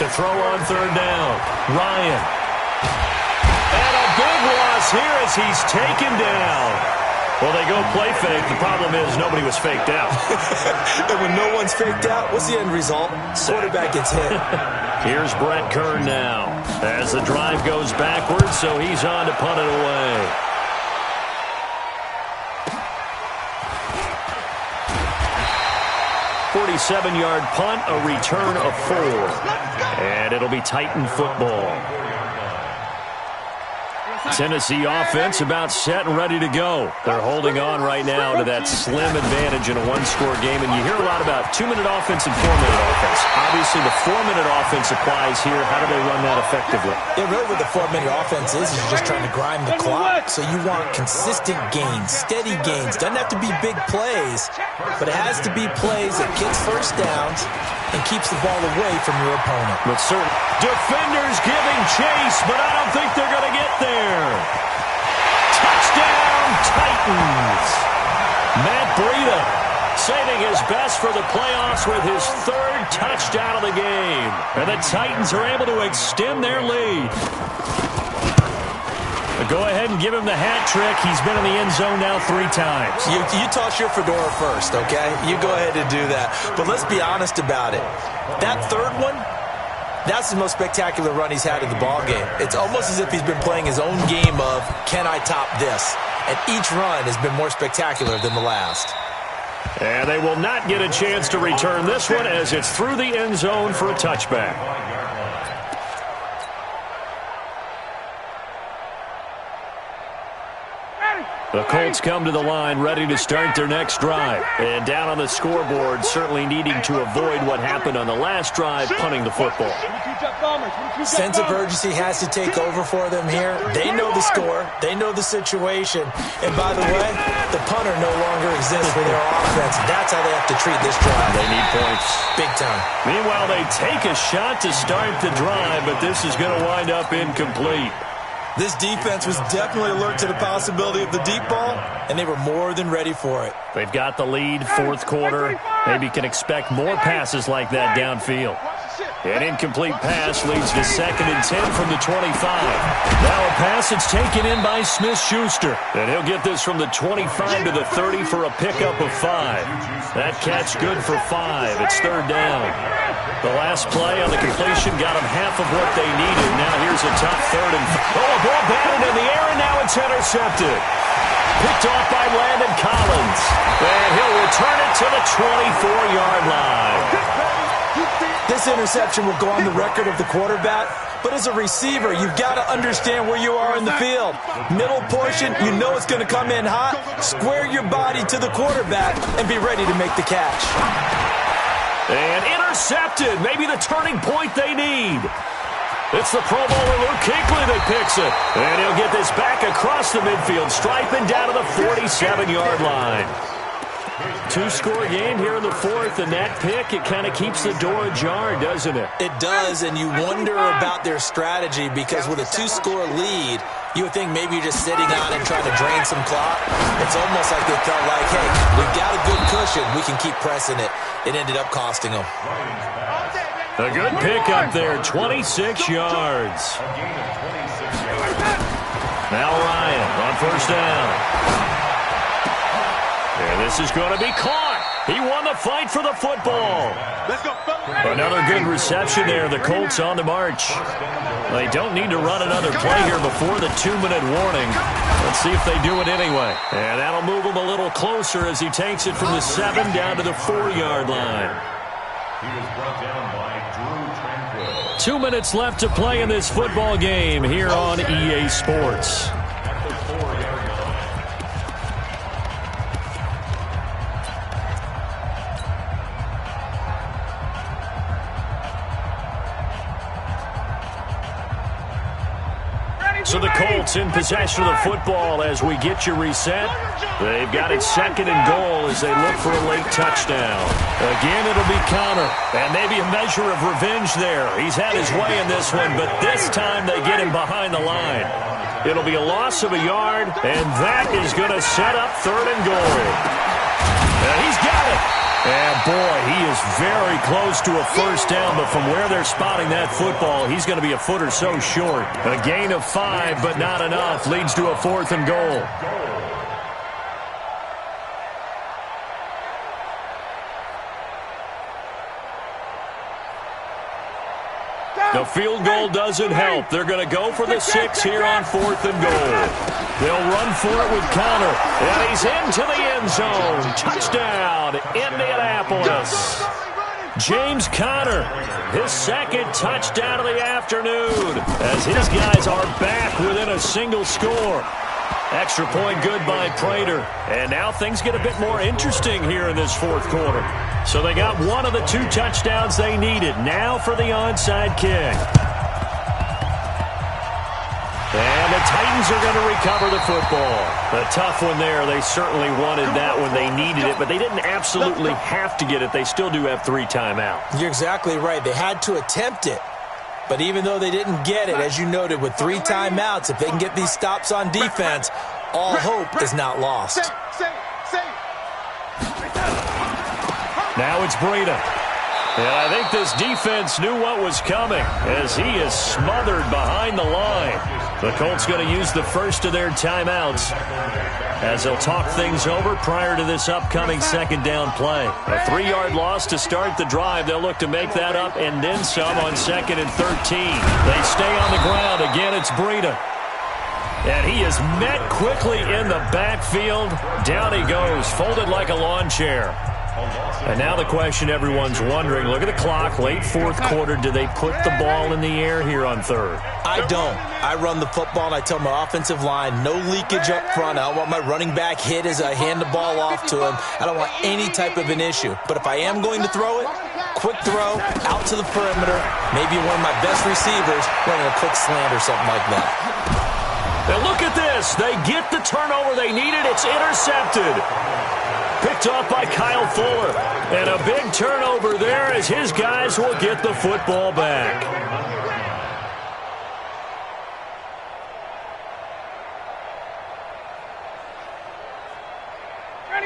Speaker 6: To throw on 3rd down, Ryan. And a big loss here as he's taken down. Well, they go play fake. The problem is nobody was faked out.
Speaker 7: And when no one's faked out, what's the end result? Quarterback gets hit.
Speaker 6: Here's Brett Kern now as the drive goes backwards, so he's on to punt it away. .47-yard punt, a return of 4. And it'll be Titan football. Tennessee offense about set and ready to go. They're holding on right now to that slim advantage in a one-score game. And you hear a lot about 2-minute offense and 4-minute offense. Obviously, the 4-minute offense applies here. How do they run that effectively?
Speaker 7: Yeah, really what the 4-minute offense is you're just trying to grind the clock. So you want consistent gains, steady gains. Doesn't have to be big plays, but it has to be plays that gets 1st downs and keeps the ball away from your opponent.
Speaker 6: But certain defenders giving chase, but I don't think they're going to get there. Touchdown, Titans. Matt Breida saving his best for the playoffs with his 3rd touchdown of the game. And the Titans are able to extend their lead. Go ahead and give him the hat trick. He's been in the end zone now 3 times.
Speaker 7: You toss your fedora first, okay? You go ahead and do that. But let's be honest about it. That 3rd one, that's the most spectacular run he's had in the ball game. It's almost as if he's been playing his own game of, can I top this? And each run has been more spectacular than the last.
Speaker 6: And they will not get a chance to return this one as it's through the end zone for a touchback. The Colts come to the line ready to start their next drive. And down on the scoreboard, certainly needing to avoid what happened on the last drive, punting the football.
Speaker 7: Sense of urgency has to take over for them here. They know the score. They know the situation. And by the way, the punter no longer exists for their offense. That's how they have to treat this drive.
Speaker 6: They need points.
Speaker 7: Big time.
Speaker 6: Meanwhile, they take a shot to start the drive, but this is going to wind up incomplete.
Speaker 7: This defense was definitely alert to the possibility of the deep ball, and they were more than ready for it.
Speaker 6: They've got the lead, 4th quarter. Maybe can expect more passes like that downfield. An incomplete pass leads to 2nd and 10 from the 25. Now a pass that's taken in by Smith-Schuster. And he'll get this from the 25 to the 30 for a pickup of 5. That catch good for 5. It's 3rd down. The last play on the completion got them half of what they needed. Now here's a tough 3rd and 5. Oh, a ball batted in the air, and now it's intercepted. Picked off by Landon Collins. And he'll return it to the 24-yard line.
Speaker 7: This interception will go on the record of the quarterback, but as a receiver, you've got to understand where you are in the field. Middle portion, you know it's going to come in hot. Square your body to the quarterback and be ready to make the catch.
Speaker 6: And intercepted, maybe the turning point they need. It's the Pro Bowler Luke Kuechly that picks it. And he'll get this back across the midfield stripe and down to the 47-yard line. Two-score game here in the fourth, and that pick, it kind of keeps the door ajar, doesn't it?
Speaker 7: It does, and you wonder about their strategy because with a two-score lead, you would think maybe you're just sitting on and trying to drain some clock. It's almost like they felt like, hey, we've got a good cushion. We can keep pressing it. It ended up costing them.
Speaker 6: A good pick up there, 26 yards. Now Ryan on first down. And this is going to be caught. He won the fight for the football. Another good reception there. The Colts on the march. They don't need to run another play here before the 2-minute warning. Let's see if they do it anyway. And that'll move him a little closer as he takes it from the 7 down to the 4-yard line.
Speaker 9: He was brought down by Drew Tranquill.
Speaker 6: 2 minutes left to play in this football game here on EA Sports.
Speaker 9: At the 4-yard line.
Speaker 6: So the Colts in possession of the football as we get you reset. They've got it 2nd and goal as they look for a late touchdown. Again, it'll be counter, and maybe a measure of revenge there. He's had his way in this one, but this time they get him behind the line. It'll be a loss of a yard, and that is going to set up 3rd and goal. And he's got it. And, boy, he is very close to a first down, but from where they're spotting that football, he's going to be a foot or so short. A gain of 5, but not enough, leads to a 4th and goal. The field goal doesn't help. They're going to go for the 6 here on 4th and goal. They'll run for it with Conner. And he's into the end zone. Touchdown, Indianapolis. James Conner, his 2nd touchdown of the afternoon, as his guys are back within a single score. Extra point good by Prater. And now things get a bit more interesting here in this 4th quarter. So they got one of the 2 touchdowns they needed. Now for the onside kick. And the Titans are going to recover the football. A tough one there. They certainly wanted that when they needed it, but they didn't absolutely have to get it. They still do have 3 timeouts.
Speaker 7: You're exactly right. They had to attempt it. But even though they didn't get it, as you noted, with 3 timeouts, if they can get these stops on defense, all hope is not lost.
Speaker 6: Now it's Breida. And I think this defense knew what was coming as he is smothered behind the line. The Colts going to use the first of their timeouts as they'll talk things over prior to this upcoming 2nd down play. A 3-yard loss to start the drive. They'll look to make that up and then some on 2nd and 13. They stay on the ground. Again, it's Breida. And he is met quickly in the backfield. Down he goes, folded like a lawn chair. And now the question everyone's wondering, look at the clock, late 4th quarter, do they put the ball in the air here on 3rd?
Speaker 7: I don't. I run the football, and I tell my offensive line, no leakage up front. I don't want my running back hit as I hand the ball off to him. I don't want any type of an issue. But if I am going to throw it, quick throw, out to the perimeter, maybe one of my best receivers running a quick slant or something like that.
Speaker 6: Now look at this. They get the turnover they needed. It's intercepted. Picked off by Kyle Fuller. And a big turnover there as his guys will get the football back.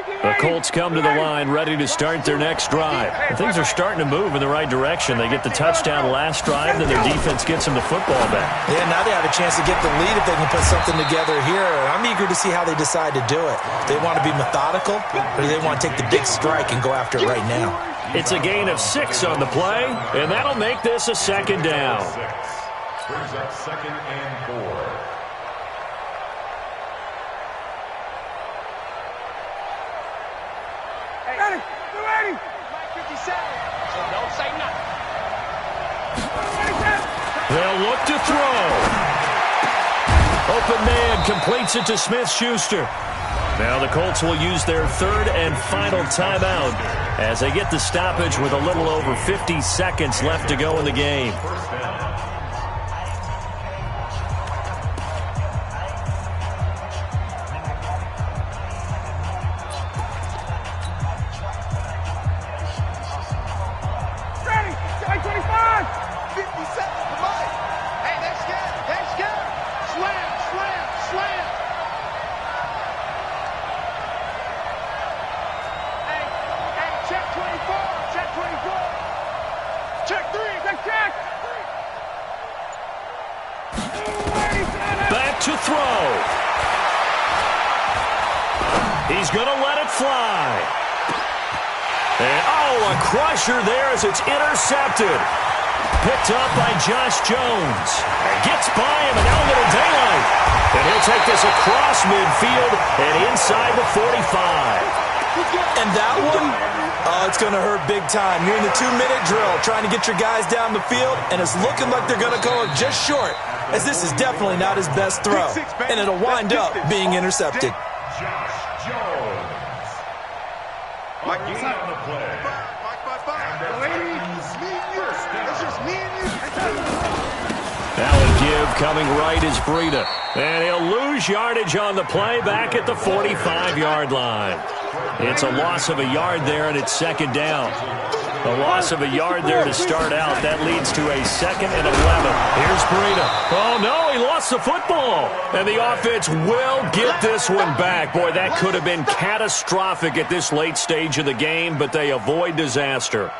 Speaker 6: The Colts come to the line ready to start their next drive. Things are starting to move in the right direction. They get the touchdown last drive, then their defense gets them the football back.
Speaker 7: Yeah, now they have a chance to get the lead if they can put something together here. I'm eager to see how they decide to do it. Do they want to be methodical, or do they want to take the big strike and go after it right now?
Speaker 6: It's a gain of 6 on the play, and that'll make this a 2nd down.
Speaker 9: Brings up 2nd and 4.
Speaker 8: Ready. Mike 57. So don't say nothing.
Speaker 6: They'll look to throw. Open man completes it to Smith-Schuster. Now the Colts will use their third and final timeout as they get the stoppage with a little over 50 seconds left to go in the game. Back to throw. He's going to let it fly. And, a crusher there as it's intercepted. Picked up by Josh Jones. Gets by him, and now a little daylight. And he'll take this across midfield and inside the 45.
Speaker 7: And that one, it's going to hurt big time. You're in the 2-minute drill trying to get your guys down the field, and it's looking like they're going to go just short, as this is definitely not his best throw, and it'll wind up being intercepted.
Speaker 9: Josh Jones. Again on the play.
Speaker 6: That'll give coming right is Breida. And he'll lose yardage on the play back at the 45-yard line. It's a loss of a yard there, and it's second down. A loss of a yard there to start out. That leads to a 2nd and 11. Here's Breida. Oh, no, he lost the football. And the offense will get this one back. Boy, that could have been catastrophic at this late stage of the game, but they avoid disaster.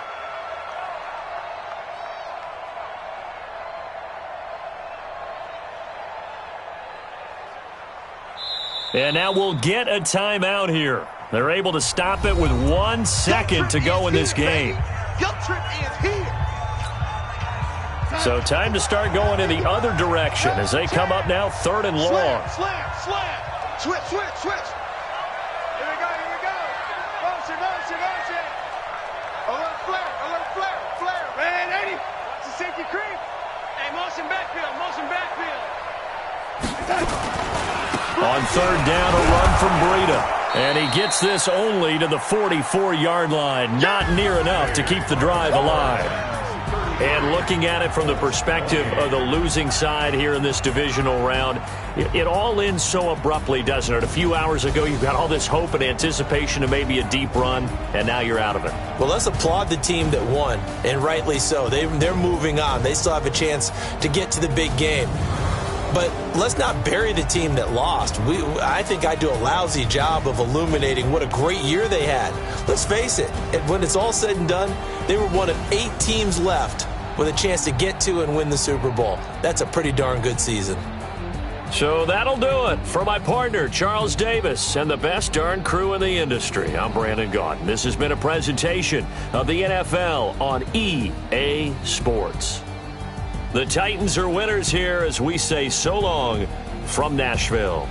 Speaker 6: And now we'll get a timeout here. They're able to stop it with 1 second to go in this game. So time to start going in the other direction as they come up now 3rd and long.
Speaker 8: Slam. Switch. Here we go. Motion. A little flare. Red 80. It's a safety creep. Hey, motion backfield.
Speaker 6: On 3rd down, a run from Breida. And he gets this only to the 44-yard line. Not near enough to keep the drive alive. And looking at it from the perspective of the losing side here in this divisional round, it all ends so abruptly, doesn't it? A few hours ago, you've got all this hope and anticipation of maybe a deep run, and now you're out of it.
Speaker 7: Well, let's applaud the team that won, and rightly so. They're moving on. They still have a chance to get to the big game. But let's not bury the team that lost. I think I do a lousy job of illuminating what a great year they had. Let's face it, when it's all said and done, they were one of 8 teams left with a chance to get to and win the Super Bowl. That's a pretty darn good season.
Speaker 6: So that'll do it. For my partner, Charles Davis, and the best darn crew in the industry, I'm Brandon Gaudin. This has been a presentation of the NFL on EA Sports. The Titans are winners here as we say so long from Nashville.